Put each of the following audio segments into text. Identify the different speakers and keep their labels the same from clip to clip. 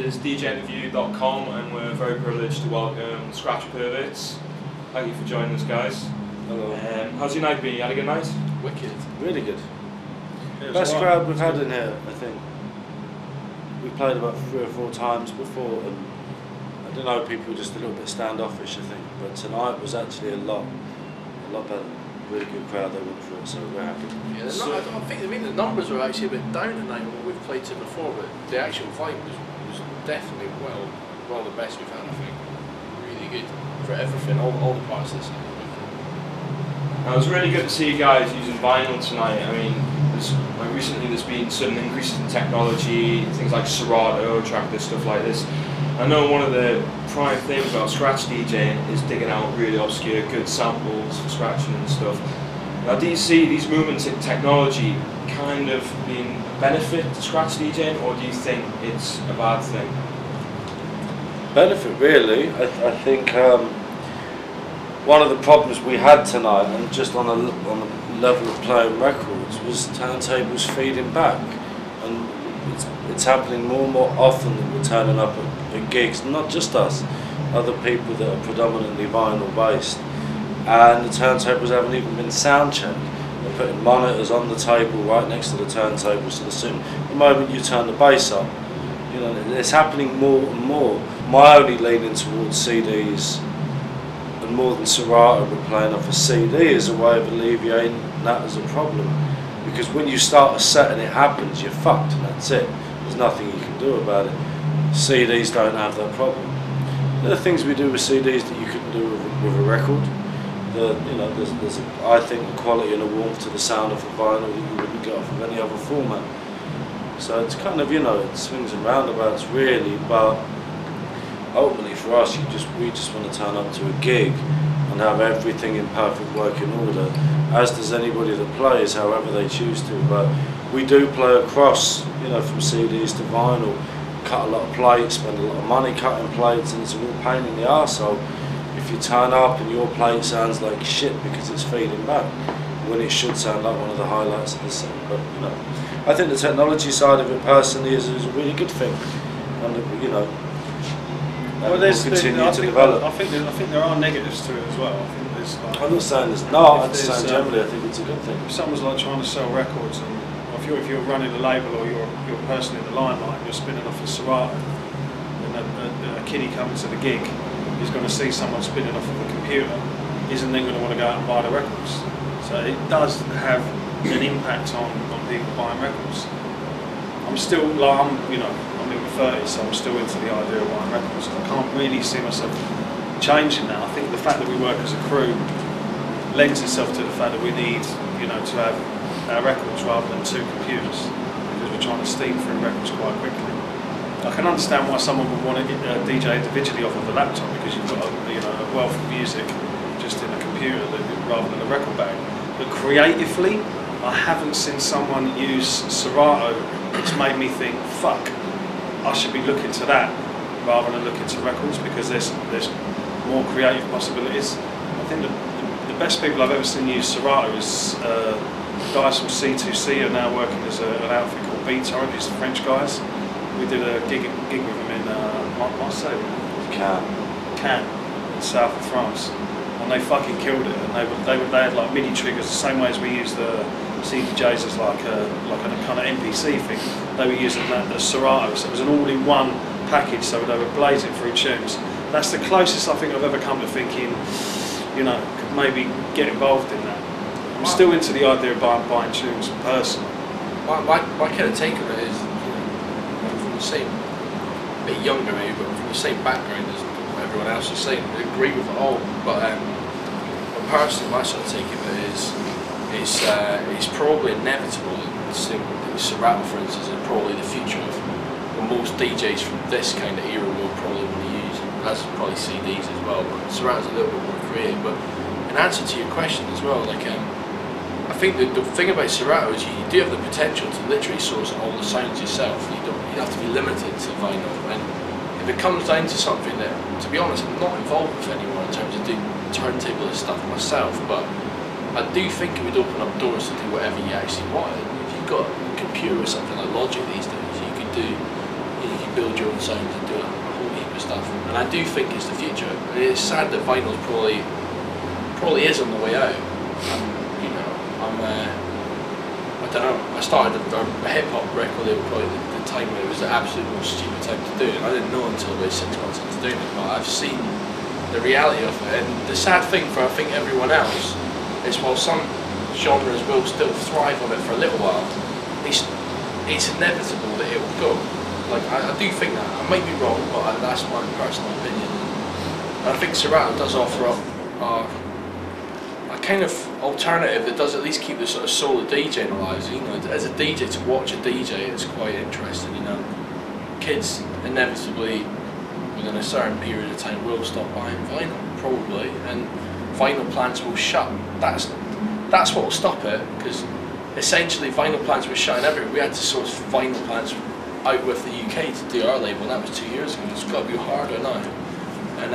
Speaker 1: is djinterview.com, and we're very privileged to welcome Scratch Perverts. Thank you for joining us, guys.
Speaker 2: Hello.
Speaker 1: How's your night been? You had a good night?
Speaker 3: Wicked.
Speaker 2: Really good. Best crowd we've had in here, I think. We played about 3 or 4 times before, and I don't know, people were just a little bit standoffish, I think. But tonight was actually a lot better. Really good crowd they went for it, so we're happy.
Speaker 3: Yeah, the numbers were actually a bit down tonight when we've played to before, but the actual vibe was definitely well the best we've had, I think. Really good for everything, all the parts of this.
Speaker 1: It was really good to see you guys using vinyl tonight. I mean, recently there's been some increases in technology, things like Serato, tractor, stuff like this. I know one of the prime things about scratch DJing is digging out really obscure, good samples for scratching and stuff. Now, do you see these movements in technology kind of being a benefit to scratch DJing, or do you think it's a bad thing?
Speaker 2: Benefit, really. I think one of the problems we had tonight, and just on the level of playing records, was turntables feeding back, and it's happening more and more often that we're turning up at gigs, not just us, other people that are predominantly vinyl based, and the turntables haven't even been sound checked. They're putting monitors on the table right next to the turntables, so the moment you turn the bass up, you know, it's happening more and more. My only leaning towards CDs, and more than Serato, we're playing off a CD as a way of alleviating that as a problem, because when you start a set and it happens, you're fucked, and that's it. There's nothing you can do about it. CDs don't have that problem. There are things we do with CDs that you couldn't do with a record. There's I think a quality and a warmth to the sound of a vinyl that you wouldn't get off of any other format. So it's kind of, it swings and roundabouts really, but ultimately for us, we just want to turn up to a gig and have everything in perfect working order, as does anybody that plays, however they choose to. But we do play across, from CDs to vinyl, cut a lot of plates, spend a lot of money cutting plates, and it's a real pain in the arsehole if you turn up and your plate sounds like shit because it's feeding back, when it should sound like one of the highlights of the set. But I think the technology side of it personally is a really good thing, and
Speaker 4: well,
Speaker 2: will continue to develop.
Speaker 4: I think there are negatives to it as well. I think there's
Speaker 2: I'm not saying there's not. I'm just saying generally I think it's a good thing.
Speaker 4: If someone's like trying to sell records, and if you're running a label or you're a person in the limelight, and you're spinning off a Serato, and a kiddie coming to the gig is going to see someone spinning off of a computer, isn't then going to want to go out and buy the records. So it does have an impact on people buying records. I'm still I'm in my 30s, so I'm still into the idea of buying records. I can't really see myself changing that. I think the fact that we work as a crew lends itself to the fact that we need, to have our records rather than 2 computers, because we're trying to steam through records quite quickly. I can understand why someone would want to DJ individually off of a laptop, because you've got a wealth of music just in a computer rather than a record bag. But creatively, I haven't seen someone use Serato. It's made me think, fuck, I should be looking to that rather than looking to records, because there's more creative possibilities. I think the best people I've ever seen use Serato is guys from C2C are now working as an outfit called B-Type. It's the French guys. We did a gig with them in Marseille, Cannes, in south of France, and they fucking killed it. And they had like MIDI triggers the same way as we use the CDJs as like a kind of MPC thing. They were using that as Serato, so it was an all-in-one package. So they were blazing through tunes. That's the closest I think I've ever come to thinking, could maybe get involved in that. I'm still into the idea of buying tunes personally.
Speaker 3: My kind of take on it is, from the same, a bit younger maybe, but from the same background as what everyone else is saying. I agree with it all, but personally, my sort of take of it is, it's probably inevitable that Serato, for instance, is probably the future of what most DJs from this kind of era will probably want to use. That's probably CDs as well, but Serato's a little bit more creative. But in answer to your question as well, I think the thing about Serato is you do have the potential to literally source all the sounds yourself. You have to be limited to vinyl, and if it comes down to something that, to be honest, I'm not involved with anymore in terms of doing turntable stuff myself, but I do think it would open up doors to do whatever you actually wanted. If you've got a computer or something like Logic these days, you could build your own sound and do a whole heap of stuff. And I do think it's the future. And it's sad that vinyl probably is on the way out. You know, I don't know. I started a hip hop record label probably the time when it was the absolute most stupid time to do it. And I didn't know until about 6 months into doing it, but I've seen the reality of it. And the sad thing for I think everyone else is while some genres will still thrive on it for a little while, it's inevitable that it will go. Like I do think that. I might be wrong, but that's my personal opinion. And I think Serato does offer up a kind of alternative that does at least keep the sort of soul of DJing alive. You know, as a DJ, to watch a DJ is quite interesting. You know, kids inevitably within a certain period of time will stop buying vinyl, probably, and vinyl plants will shut. That's what will stop it, because essentially vinyl plants were shutting everywhere. We had to source vinyl plants out with the UK to do our label, and that was 2 years ago. It's got to be harder now. And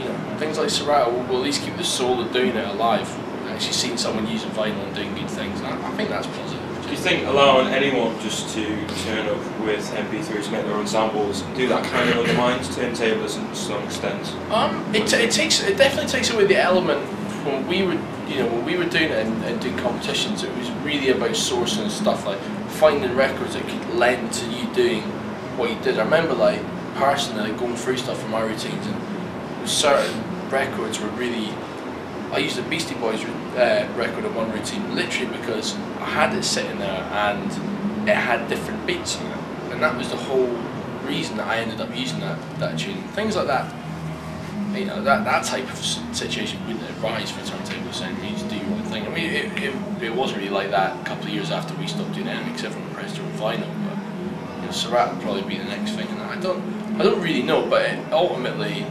Speaker 3: you know, things like Serato will at least keep the soul of doing it alive. I've actually seen someone using vinyl and doing good things, and I think that's positive.
Speaker 1: Do you think allowing anyone just to turn up with MP3s, make their own samples, do that kind of undermines turntables to some extent?
Speaker 3: It definitely takes away the element. When we were doing it and doing competitions, it was really about sourcing stuff, like finding records that could lend to you doing what you did. I remember, like, personally, going through stuff from my routines, and certain records were really. I used a Beastie Boys record of one routine literally because I had it sitting there and it had different beats on it, and that was the whole reason that I ended up using that tune. Things like that. You know, that type of situation wouldn't arise for Turntables, saying you need to do your own thing. I mean, it wasn't really like that a couple of years after we stopped doing anything, because everyone pressed their own vinyl. But you know, Serato would probably be the next thing. And I don't really know, but ultimately,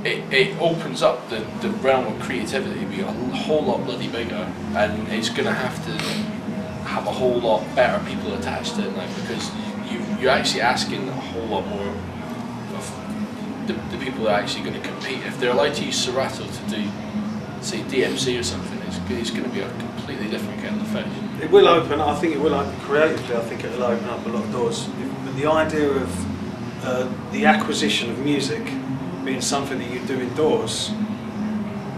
Speaker 3: it opens up the realm of creativity to be a whole lot bloody bigger, and it's going to have to have a whole lot better people attached to it now, because you're actually asking a whole lot more of the people that are actually going to compete. If they're allowed to use Serato to do, say, DMC or something, it's going to be a completely different kettle of fish.
Speaker 4: It will open. I think it will open creatively. I think it will open up a lot of doors. But the idea of the acquisition of music being something that you do indoors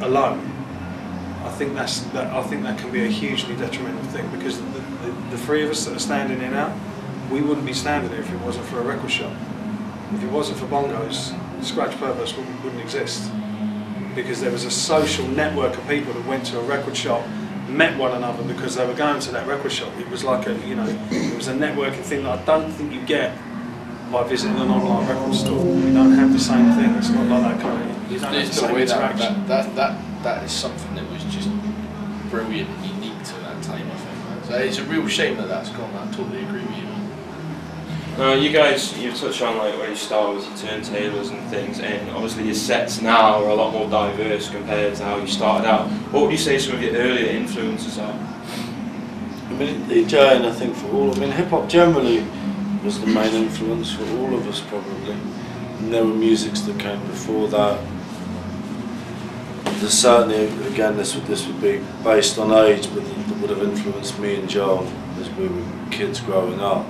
Speaker 4: alone, I think that can be a hugely detrimental thing, because the three of us that are standing here now, we wouldn't be standing here if it wasn't for a record shop. If it wasn't for bongos, Scratch Perverts wouldn't exist, because there was a social network of people that went to a record shop, met one another because they were going to that record shop. It was like it was a networking thing that I don't think you get by visiting an online record store. You don't have the same thing. It's not like that kind of.
Speaker 3: There's no way that is something that was just brilliant and unique to that time, I think. So it's a real shame that that's gone. I totally agree with you.
Speaker 1: You guys, you've touched on like where you start with your turntables and things, and obviously your sets now are a lot more diverse compared to how you started out. What would you say some of your earlier influences are?
Speaker 2: I mean, DJing, I think for all, hip hop generally was the main influence for all of us probably. And there were musics that came before that. There's certainly, again, this would be based on age, but that would have influenced me and Joel as we were kids growing up.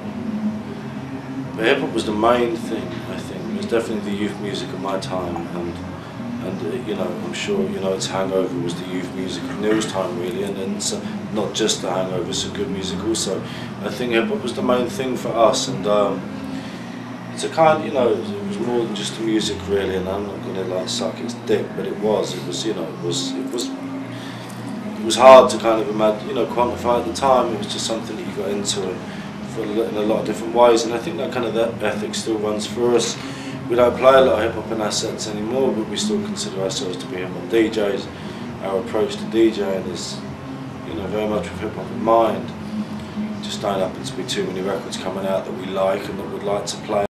Speaker 2: But hip hop was the main thing, I think. It was definitely the youth music of my time, and you know, I'm sure its hangover was the youth music of Neil's time really, and so not just the hangover, some good music also. I think hip hop was the main thing for us, and it's a kind, it was more than just the music really. And I'm not gonna like suck its dick, but it was hard to kind of imagine, quantify at the time. It was just something that you got into in a lot of different ways, and I think that kind of that ethic still runs through us. We don't play a lot of hip hop in our sets anymore, but we still consider ourselves to be hip hop DJs. Our approach to DJing is, very much with hip hop in mind. Just don't happen to be too many records coming out that we like and that we'd like to play.